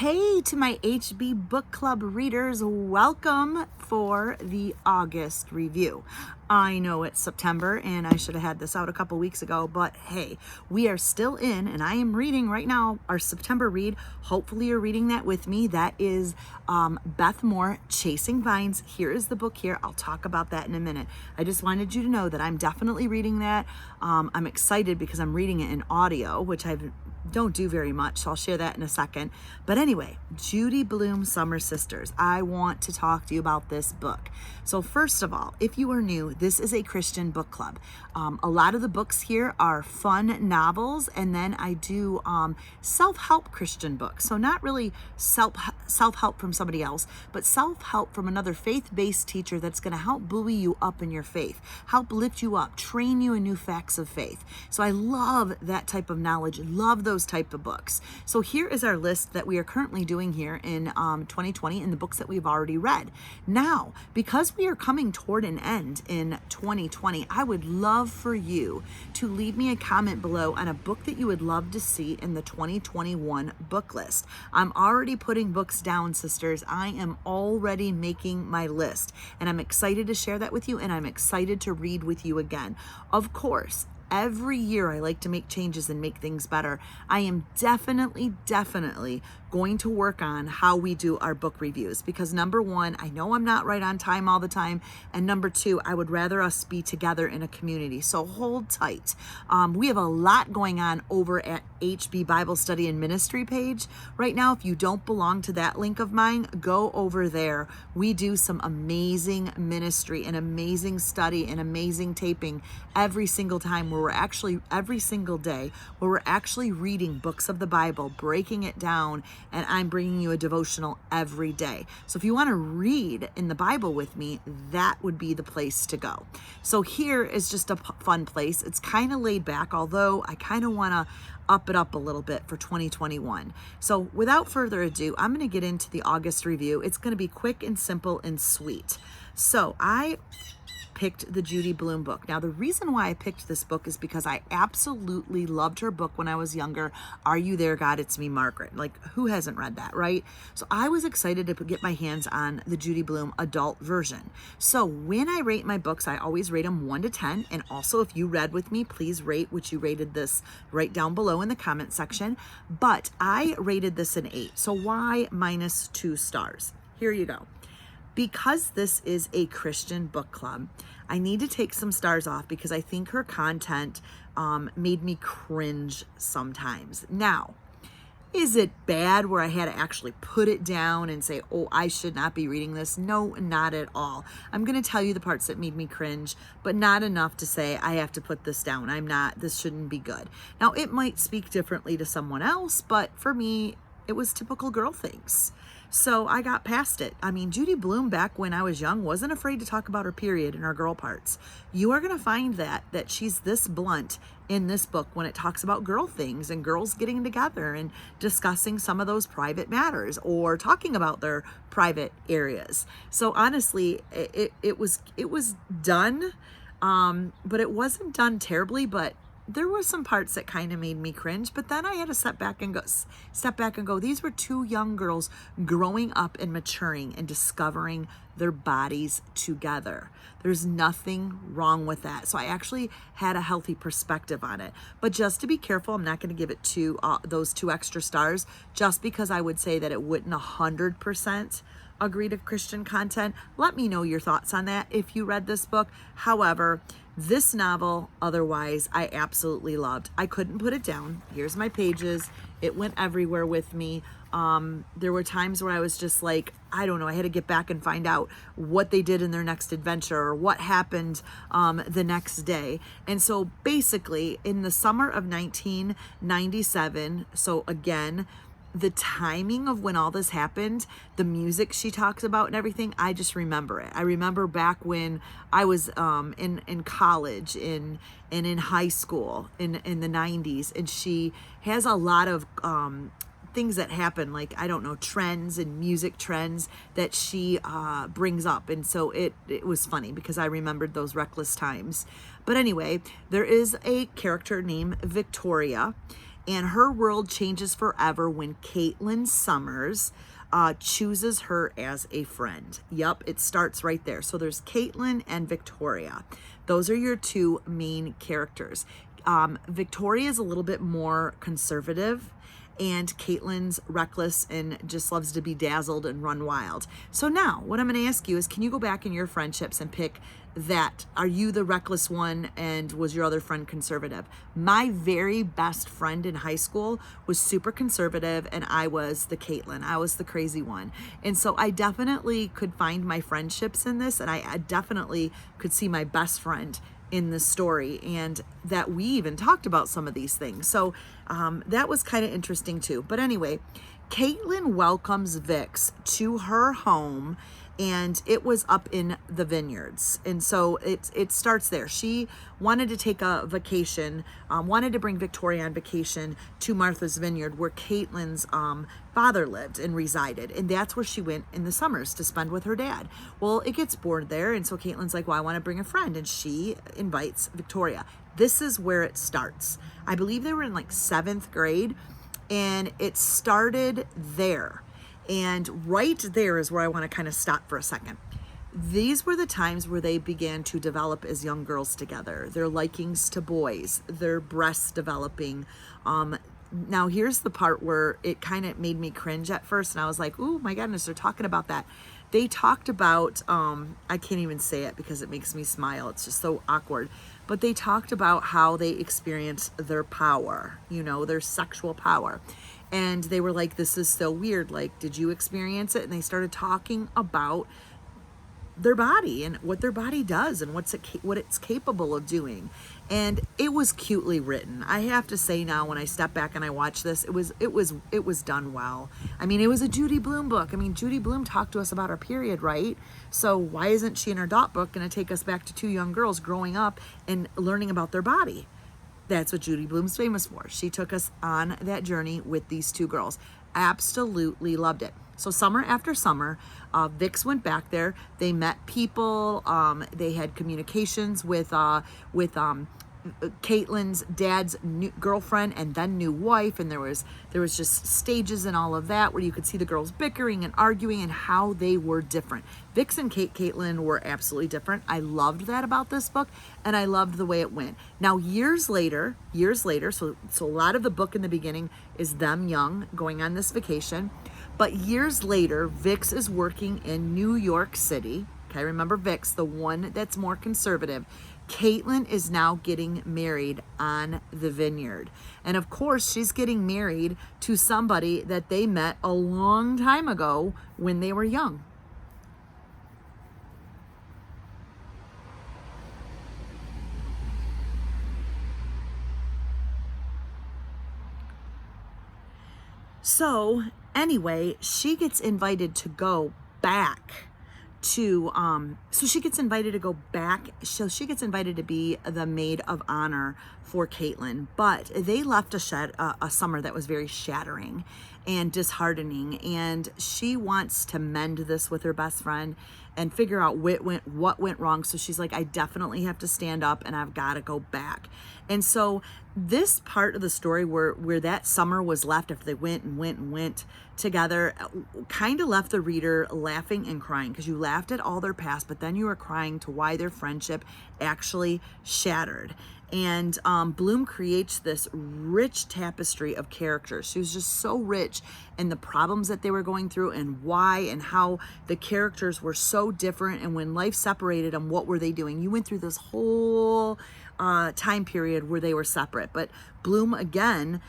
Hey to my HB Book Club readers, welcome for the August review. I know it's September and I should have had this out a couple weeks ago, but hey, we are still in and I am reading right now our September read. Hopefully you're reading that with me. That is Beth Moore, Chasing Vines. Here is the book here. I'll talk about that in a minute. I just wanted you to know that I'm definitely reading that. I'm excited because I'm reading it in audio, which I don't do very much, so I'll share that in a second. But anyway, Judy, Blume, Summer Sisters. I want to talk to you about this book. So first of all, if you are new, this is a Christian book club. A lot of the books here are fun novels, and then I do self-help Christian books. So not really self-help from somebody else, but self-help from another faith-based teacher that's going to help buoy you up in your faith, help lift you up, train you in new facts of faith. So I love that type of knowledge, love those type of books. So here is our list that we are currently doing here in 2020 in the books that we've already read. Now, because we are coming toward an end in 2020, I would love for you to leave me a comment below on a book that you would love to see in the 2021 book list. I'm already putting books down, sisters. I am already making my list, and I'm excited to share that with you, and I'm excited to read with you again. Of course, every year I like to make changes and make things better. I am definitely going to work on how we do our book reviews, because number one, I know I'm not right on time all the time, and number two, I would rather us be together in a community. So hold tight. We have a lot going on over at HB Bible Study and Ministry page right now. If you don't belong to that link of mine, go over there. We do some amazing ministry and amazing study and amazing taping every single time, where we're actually every single day where we're actually reading books of the Bible, breaking it down, and I'm bringing you a devotional every day. So if you want to read in the Bible with me, that would be the place to go. So here is just a fun place. It's kind of laid back, although I kind of want to up it up a little bit for 2021. So without further ado, I'm going to get into the August review. It's going to be quick and simple and sweet. So I picked the Judy Blume book. Now, the reason why I picked this book is because I absolutely loved her book when I was younger. Are You There, God? It's Me, Margaret. Like, who hasn't read that, right? So I was excited to get my hands on the Judy Blume adult version. So when I rate my books, I always rate them 1 to 10. And also, if you read with me, please rate what you rated this right down below in the comment section. But I rated this an 8. So why -2 stars? Here you go. Because this is a Christian book club, I need to take some stars off because I think her content made me cringe sometimes. Now, is it bad where I had to actually put it down and say, oh, I should not be reading this? No, not at all. I'm going to tell you the parts that made me cringe, but not enough to say I have to put this down. This shouldn't be good. Now, it might speak differently to someone else, but for me, it was typical girl things. So I got past it. I mean, Judy Blume, back when I was young, wasn't afraid to talk about her period and her girl parts. You are going to find that she's this blunt in this book when it talks about girl things and girls getting together and discussing some of those private matters or talking about their private areas. So honestly, it was done, but it wasn't done terribly, but there were some parts that kind of made me cringe, but then I had to step back and go, these were two young girls growing up and maturing and discovering their bodies together. There's nothing wrong with that. So I actually had a healthy perspective on it. But just to be careful, I'm not going to give it those 2 extra stars, just because I would say that it wouldn't 100% agree to Christian content. Let me know your thoughts on that if you read this book. However, this novel, otherwise, I absolutely loved. I couldn't put it down. Here's my pages. It went everywhere with me. There were times where I was just like, I don't know, I had to get back and find out what they did in their next adventure or what happened the next day. And so basically, in the summer of 1997, so again, the timing of when all this happened, the music she talks about and everything, I just remember it. I remember back when I was in college and in high school in the 90s, and she has a lot of things that happen, like, I don't know, trends and music trends that she brings up. And so it was funny because I remembered those reckless times. But anyway, there is a character named Victoria, And her world changes forever when Caitlin Summers chooses her as a friend. Yep, it starts right there. So there's Caitlin and Victoria. Those are your two main characters. Victoria is a little bit more conservative, and Caitlin's reckless and just loves to be dazzled and run wild. So now what I'm going to ask you is, can you go back in your friendships and pick that? Are you the reckless one, and was your other friend conservative? My very best friend in high school was super conservative, and I was the Caitlin. I was the crazy one. And so I definitely could find my friendships in this, and I definitely could see my best friend in the story, and that we even talked about some of these things. So that was kind of interesting too. But anyway, Caitlin welcomes Vix to her home, and it was up in the vineyards. And so it starts there. She wanted to take a vacation, wanted to bring Victoria on vacation to Martha's Vineyard, where Caitlin's father lived and resided. And that's where she went in the summers to spend with her dad. Well, it gets bored there. And so Caitlin's like, well, I want to bring a friend. And she invites Victoria. This is where it starts. I believe they were in like 7th grade, and it started there. And right there is where I want to kind of stop for a second. These were the times where they began to develop as young girls together, their likings to boys, their breasts developing. Now here's the part where it kind of made me cringe at first, and I was like, oh my goodness, they're talking about that. They talked about, I can't even say it because it makes me smile. It's just so awkward. But they talked about how they experienced their power, their sexual power. And they were like, this is so weird. Like, did you experience it? And they started talking about their body and what their body does and what it's capable of doing. And it was cutely written. I have to say now, when I step back and I watch this, it was done well. I mean, it was a Judy Blume book. I mean, Judy Blume talked to us about our period, right? So why isn't she in her dot book going to take us back to two young girls growing up and learning about their body? That's what Judy Blume's famous for. She took us on that journey with these two girls. Absolutely loved it. So summer after summer, Vix went back there. They met people. They had communications with Caitlin's dad's new girlfriend and then new wife, and there was just stages and all of that where you could see the girls bickering and arguing and how they were different. Vix and Caitlin were absolutely different. I loved that about this book, and I loved the way it went. Now years later, so a lot of the book in the beginning is them young going on this vacation, but years later, Vix is working in New York City. Okay, remember Vix, the one that's more conservative. Caitlin is now getting married on the vineyard. And of course, she's getting married to somebody that they met a long time ago when they were young. So anyway, she gets invited to go back to so she gets invited to be the maid of honor for Caitlin. But they left a summer that was very shattering and disheartening, and she wants to mend this with her best friend and figure out what went wrong. So she's like, I definitely have to stand up, and I've got to go back. And so this part of the story where that summer was left after they went together kind of left the reader laughing and crying, because you laughed at all their past, but then you were crying to why their friendship actually shattered. And Blume creates this rich tapestry of characters. She was just so rich in the problems that they were going through and why, and how the characters were so different. And when life separated them, what were they doing? You went through this whole time period where they were separate. But Blume, again,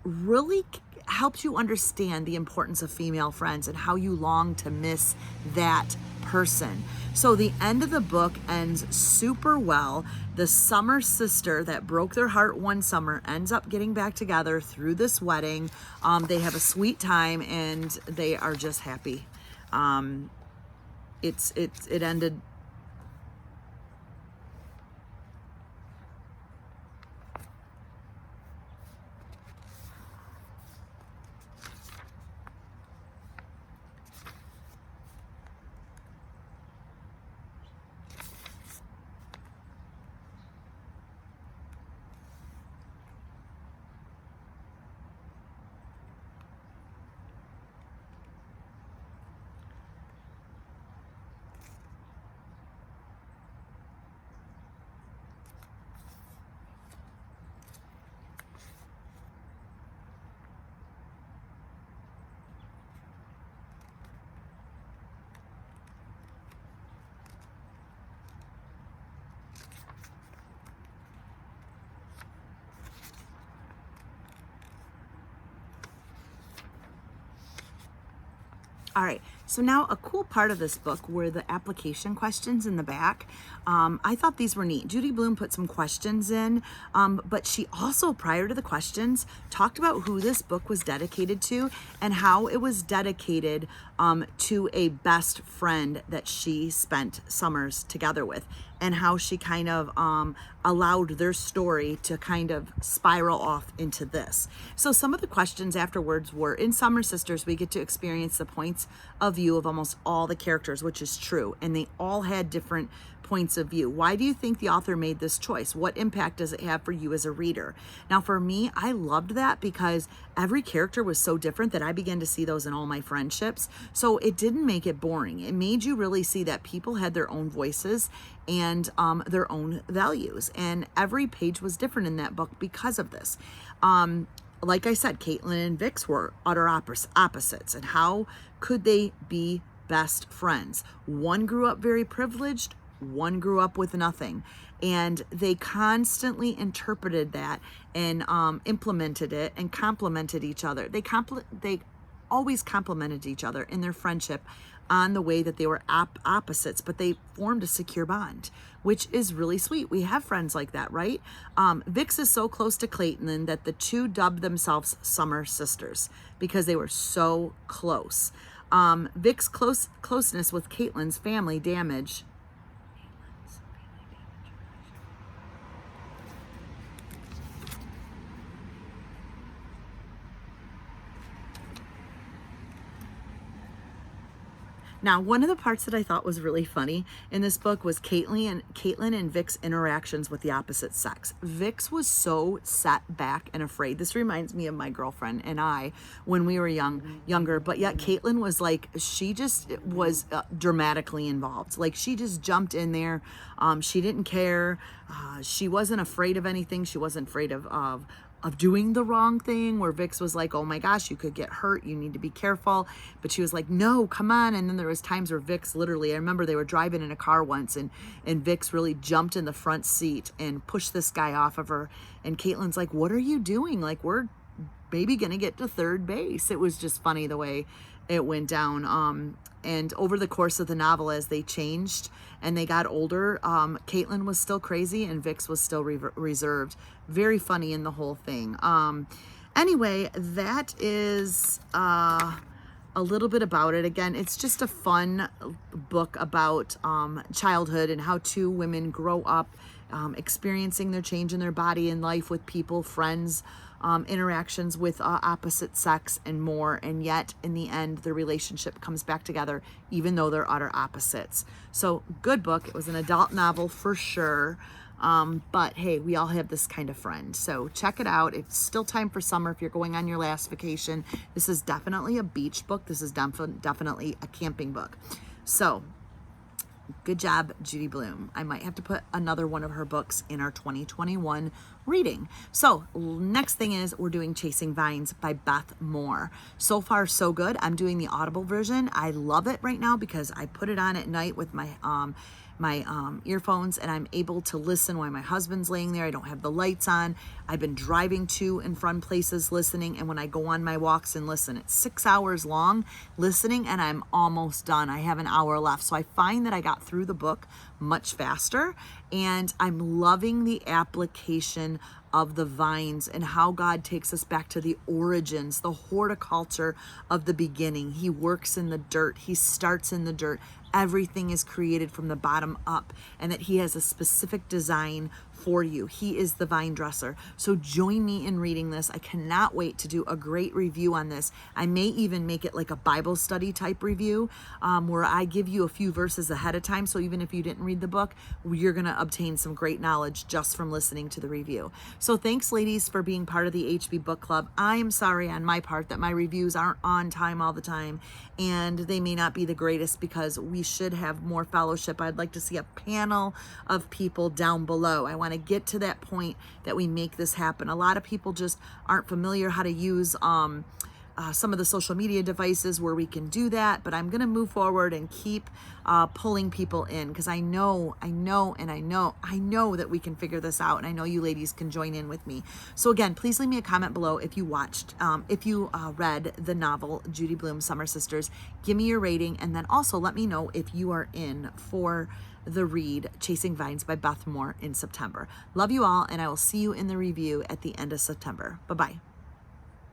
really helps you understand the importance of female friends and how you long to miss that person. So the end of the book ends super well. The summer sister that broke their heart one summer ends up getting back together through this wedding. They have a sweet time, and they are just happy. It ended. All right, so now a cool part of this book were the application questions in the back. I thought these were neat. Judy Blume put some questions in, but she also, prior to the questions, talked about who this book was dedicated to and how it was dedicated to a best friend that she spent summers together with, and how she kind of allowed their story to kind of spiral off into this. So some of the questions afterwards were, in Summer Sisters, we get to experience the points of view of almost all the characters, which is true, and they all had different points of view. Why do you think the author made this choice? What impact does it have for you as a reader? Now, for me, I loved that because every character was so different that I began to see those in all my friendships. So it didn't make it boring. It made you really see that people had their own voices and their own values. And every page was different in that book because of this. Like I said, Caitlin and Vix were utter opposites. And how could they be best friends? One grew up very privileged, one grew up with nothing, and they constantly interpreted that and implemented it and complimented each other. They always complimented each other in their friendship on the way that they were opposites, but they formed a secure bond, which is really sweet. We have friends like that, right? Vix is so close to Caitlin that the two dubbed themselves Summer Sisters because they were so close. Vic's closeness with Caitlin's family damage. Now, one of the parts that I thought was really funny in this book was Caitlin and Vic's interactions with the opposite sex. Vix was so set back and afraid. This reminds me of my girlfriend and I when we were younger, but yet Caitlin was like, she just was dramatically involved. Like, she just jumped in there. She didn't care. She wasn't afraid of anything. She wasn't afraid of doing the wrong thing, where Vix was like, oh my gosh, you could get hurt, you need to be careful. But she was like, no, come on. And then there was times where Vix literally, I remember they were driving in a car once and Vix really jumped in the front seat and pushed this guy off of her. And Caitlin's like, what are you doing? Like, we're maybe gonna get to third base. It was just funny the way it went down. And over the course of the novel, as they changed and they got older, Caitlin was still crazy and Vix was still reserved. Very funny in the whole thing. Anyway, that is a little bit about it. Again, it's just a fun book about childhood and how two women grow up, experiencing their change in their body and life with people, friends, interactions with opposite sex and more, and yet in the end the relationship comes back together even though they're utter opposites. So good book. It was an adult novel for sure, but hey, we all have this kind of friend, so check it out. It's still time for summer if you're going on your last vacation. This is definitely a beach book. This is definitely a camping book. So good job, Judy Blume. I might have to put another one of her books in our 2021 reading. So next thing is we're doing Chasing Vines by Beth Moore. So far, so good. I'm doing the Audible version. I love it right now because I put it on at night with my earphones, and I'm able to listen while my husband's laying there. I don't have the lights on. I've been driving to and from places listening, and when I go on my walks and listen, it's 6 hours long listening, and I'm almost done. I have an hour left. So I find that I got through the book much faster, and I'm loving the application of the vines and how God takes us back to the origins, the horticulture of the beginning. He works in the dirt. He starts in the dirt. Everything is created from the bottom up, and that he has a specific design for you. He is the vine dresser. So join me in reading this. I cannot wait to do a great review on this. I may even make it like a Bible study type review, where I give you a few verses ahead of time. So even if you didn't read the book, you're going to obtain some great knowledge just from listening to the review. So thanks, ladies, for being part of the HB Book Club. I am sorry on my part that my reviews aren't on time all the time, and they may not be the greatest because we should have more fellowship. I'd like to see a panel of people down below. I want to get to that point that we make this happen. A lot of people just aren't familiar how to use some of the social media devices where we can do that, but I'm going to move forward and keep pulling people in, because I know that we can figure this out, and I know you ladies can join in with me. So again, please leave me a comment below if you read the novel Judy Blume, Summer Sisters. Give me your rating, and then also let me know if you are in for the read Chasing Vines by Beth in September. Love you all, and I will see you in the review at the end of September. Bye-bye.